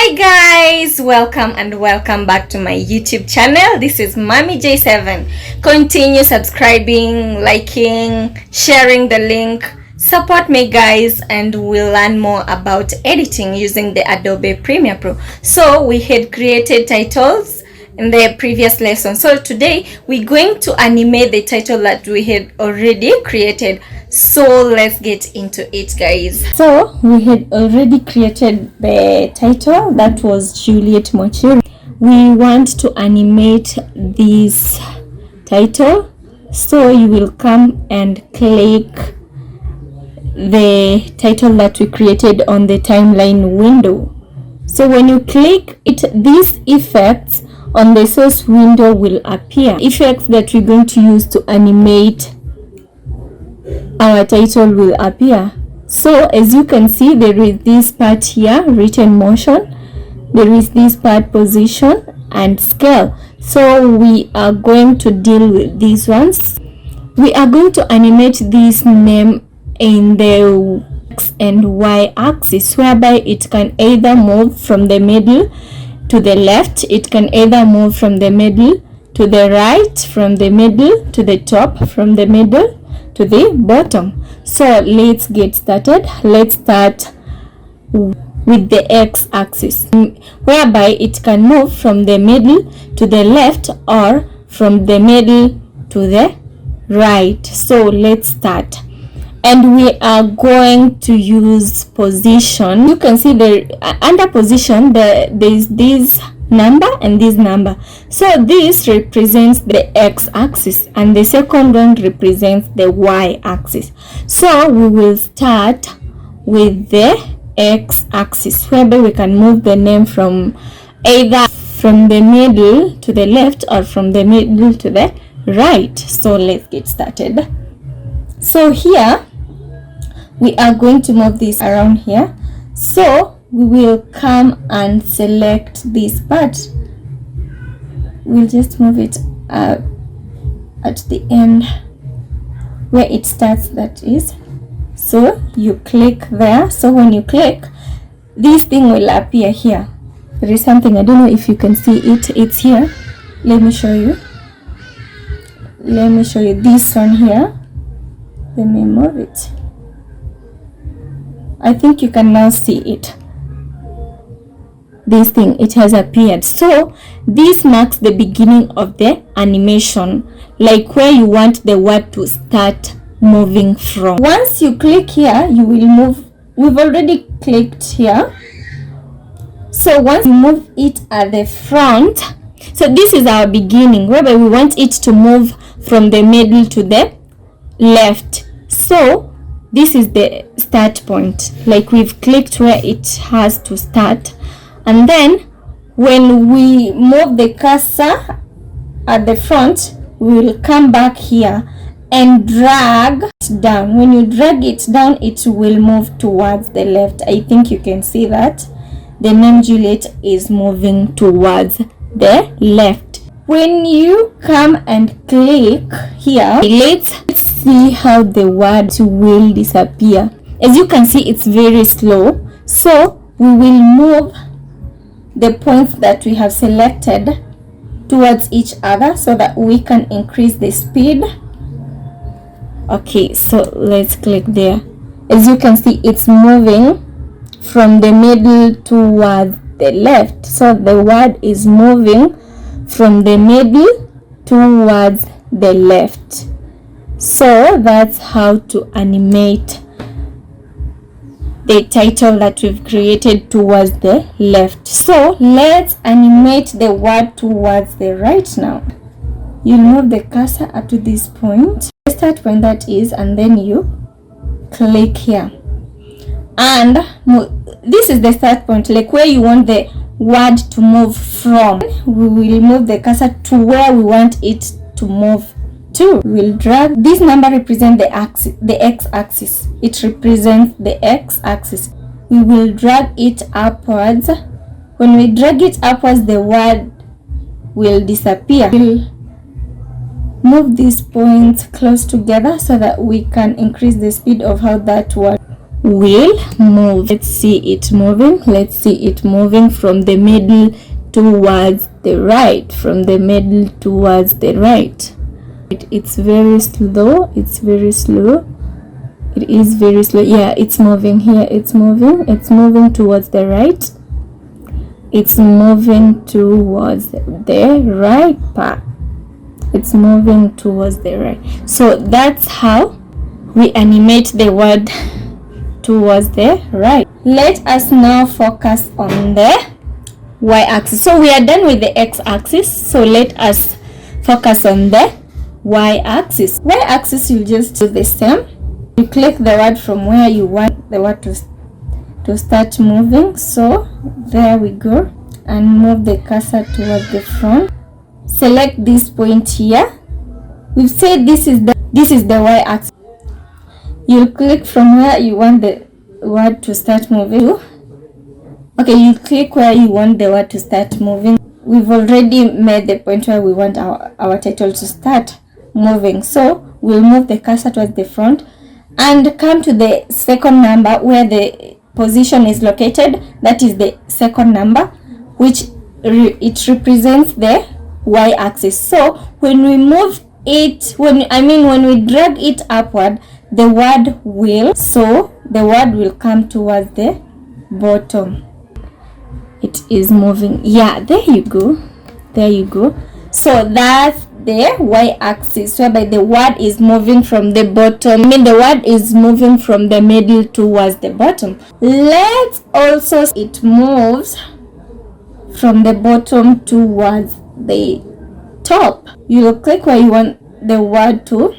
Hi guys, welcome and welcome back to my YouTube channel. This is Mommy J7. Continue subscribing, liking, sharing the link. Support me guys, and we'll learn more about editing using the Adobe Premiere Pro. So we had created titles in the previous lesson. So today we're going to animate the title that we had already created. So let's get into it guys. So we had already created the title, that was Juliet Mochiri. We want to animate this title, so you will come and click the title that we created on the timeline window. So when you click it, these effects on the source window will appear. Effects that we're going to use to animate our title will appear. So as you can see, there is this part here, written motion, there is this part, position and scale. So we are going to deal with these ones. We are going to animate this name in the X and Y axis, whereby it can either move from the middle to the left, it can either move from the middle to the right, from the middle to the top, from the middle to the bottom. So let's get started. Let's start with the X axis, whereby it can move from the middle to the left or from the middle to the right. So let's start. And we are going to use position. You can see the under position there is this number and this number. So this represents the X axis and the second one represents the Y axis. So we will start with the X axis, whereby we can move the name from either from the middle to the left or from the middle to the right. So let's get started. So here we are going to move this around here. So we will come and select this part. We'll just move it at the end where it starts, that is. So you click there. So when you click, this thing will appear here. There is something, I don't know if you can see it, it's here. Let me show you this one here. Let me move it. I think you can now see it. This thing, it has appeared. So this marks the beginning of the animation, like where you want the word to start moving from. Once you click here, you will move. We've already clicked here. So once you move it at the front, so this is our beginning, whereby we want it to move from the middle to the left. So this is the start point, like we've clicked where it has to start. And then when we move the cursor at the front, we will come back here and drag it down. When you drag it down, it will move towards the left. I think you can see that the name Juliet is moving towards the left. When you come and click here, let's see how the word will disappear. As you can see, it's very slow. So we will move the points that we have selected towards each other so that we can increase the speed. Okay, so let's click there. As you can see, it's moving from the middle towards the left. So the word is moving from the middle towards the left. So that's how to animate the title that we've created towards the left. So let's animate the word towards the right now. You move the cursor up to this point, start when that is, and then you click here. And this is the start point, like where you want the word to move from. We will move the cursor to where we want it to move to. We'll drag. This number represents the X axis. It represents the X axis. We will drag it upwards. When we drag it upwards, the word will disappear. We'll move these points close together so that we can increase the speed of how that word will move. Let's see it moving. Let's see it moving from the middle towards the right. From the middle towards the right. It's very slow. It's very slow. It is very slow. Yeah, it's moving here. It's moving. It's moving towards the right. It's moving towards the right part. It's moving towards the right. So that's how we animate the word towards the right. Let us now focus on the y-axis. So we are done with the x-axis. So let us focus on the y-axis. Y-axis, you just do the same. You click the word from where you want the word to start moving. So there we go, and move the cursor towards the front. Select this point here. We've said this is the y-axis. You'll click from where you want the word to start moving to. Okay, you click where you want the word to start moving. We've already made the point where we want our title to start moving. So we'll move the cursor towards the front and come to the second number where the position is located. That is the second number, which it represents the y-axis. So when we move it, when we drag it upward, the word will come towards the bottom. It is moving. Yeah, there you go. So that's the y-axis, whereby the word is moving from the bottom. The word is moving from the middle towards the bottom. Let's also see it moves from the bottom towards the top. You'll click where you want the word to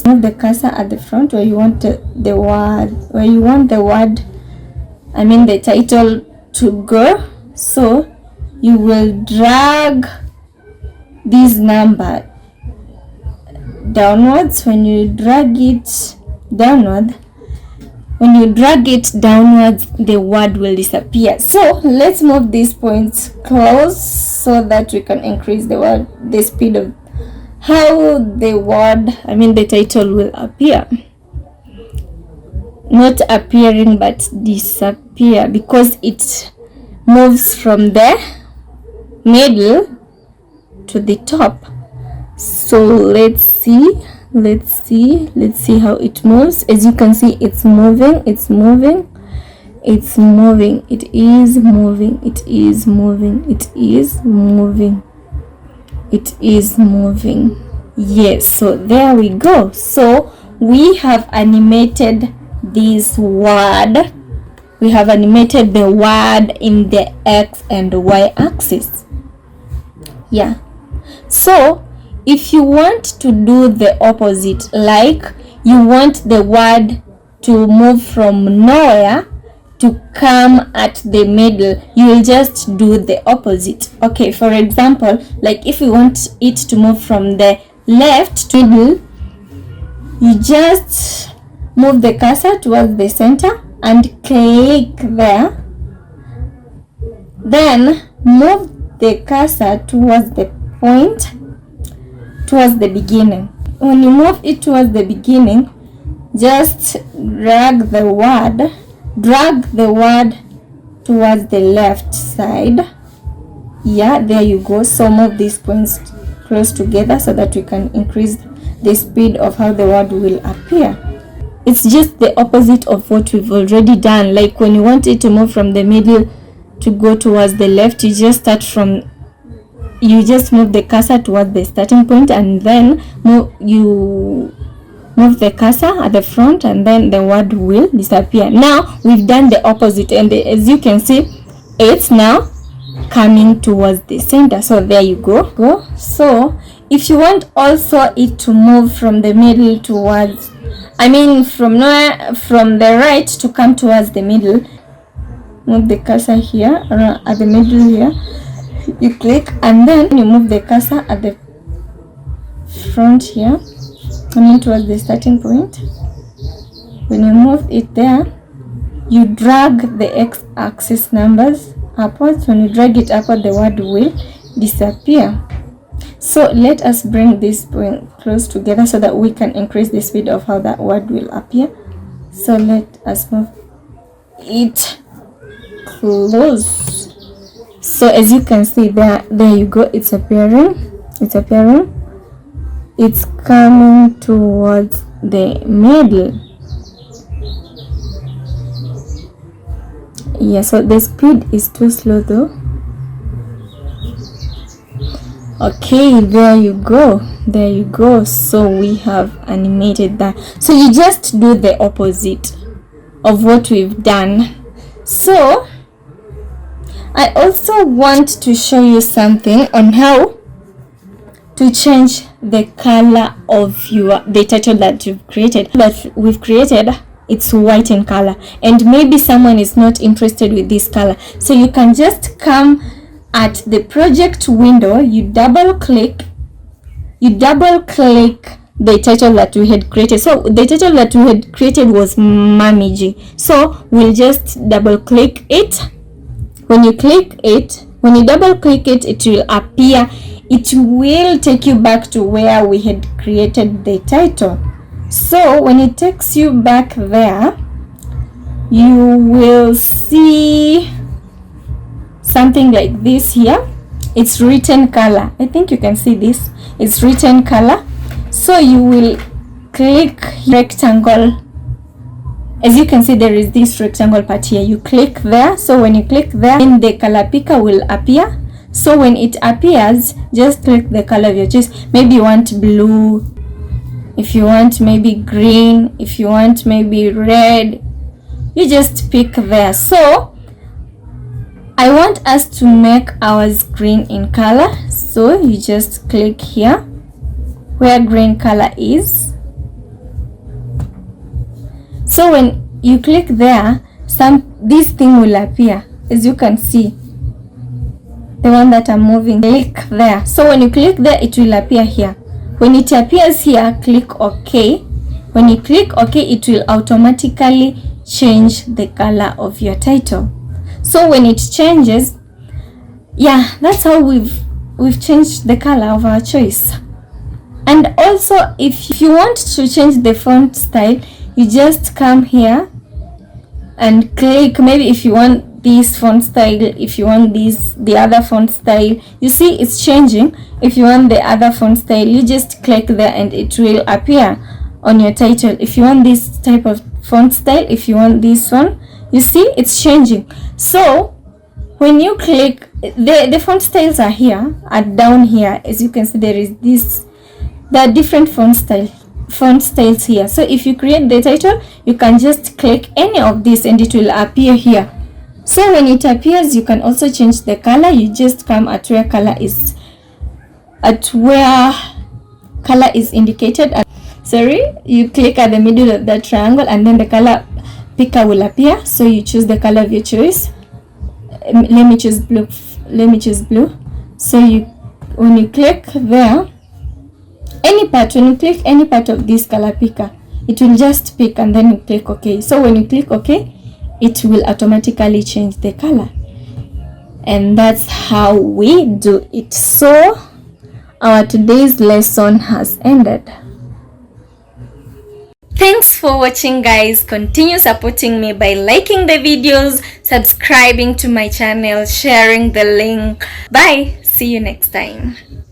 move the cursor at the front, where you want the title to go. So you will drag this number downwards. When you drag it downwards, the word will disappear. So let's move these points close so that we can increase the speed of how the title will appear. Not appearing, but disappear, because it moves from the middle to the top. So let's see how it moves. As you can see, it's moving. It is moving. Yes, so there we go. So we have animated this word. We have animated the word in the x and y axis. Yeah. So if you want to do the opposite, like you want the word to move from nowhere to come at the middle, you will just do the opposite. Okay, for example, like if you want it to move from the left to middle, you just move the cursor towards the center and click there. Then move the cursor towards the point, towards the beginning. When you move it towards the beginning, just drag the word towards the left side. Yeah, there you go. So move these points close together so that we can increase the speed of how the word will appear. It's just the opposite of what we've already done. Like when you want it to move from the middle to go towards the left, you just move the cursor towards the starting point, and then you move the cursor at the front, and then the word will disappear. Now we've done the opposite, and as you can see, it's now coming towards the center. So there you go. So if you want also it to move from the middle towards, from the right to come towards the middle, move the cursor here at the middle here. You click, and then you move the cursor at the front here, coming towards the starting point. When you move it there, you drag the x-axis numbers upwards. When you drag it upward, the word will disappear. So let us bring this point close together so that we can increase the speed of how that word will appear. So let us move it close. So as you can see, there you go, it's appearing, it's coming towards the middle. Yeah, so the speed is too slow though. Okay, there you go, so we have animated that. So you just do the opposite of what we've done. So I also want to show you something on how to change the color of the title that we've created. It's white in color, and maybe someone is not interested with this color. So you can just come at the project window, you double click the title that we had created. So the title that we had created was Mamiji. So we'll just double click it. When you double click it, it will appear. It will take you back to where we had created the title. So when it takes you back there, you will see something like this here. It's written color. I think you can see this. It's written color. So you will click rectangle. As you can see, there is this rectangle part here. You click there. So when you click there, then the color picker will appear. So when it appears, just click the color of your choice. Maybe you want blue, if you want maybe green, if you want maybe red, you just pick there. So I want us to make ours green in color. So you just click here where green color is. So when you click there, this thing will appear. As you can see, the one that I'm moving, click there. So when you click there, it will appear here. When it appears here, click OK. When you click OK, it will automatically change the color of your title. So when it changes, yeah, that's how we've changed the color of our choice. And also, if you want to change the font style, you just come here and click. Maybe if you want this font style, if you want the other font style, you see it's changing. If you want the other font style, you just click there and it will appear on your title. If you want this type of font style, if you want this one, you see it's changing. So when you click, the font styles are here, are down here. As you can see, there are different font styles here. So if you create the title, you can just click any of this and it will appear here. So when it appears, you can also change the color. You just come at where color is indicated. You click at the middle of that triangle and then the color picker will appear. So you choose the color of your choice. Let me choose blue. So when you click there, when you click any part of this color picker, it will just pick and then you click OK. So when you click OK, it will automatically change the color. And that's how we do it. So our today's lesson has ended. Thanks for watching, guys. Continue supporting me by liking the videos, subscribing to my channel, sharing the link. Bye. See you next time.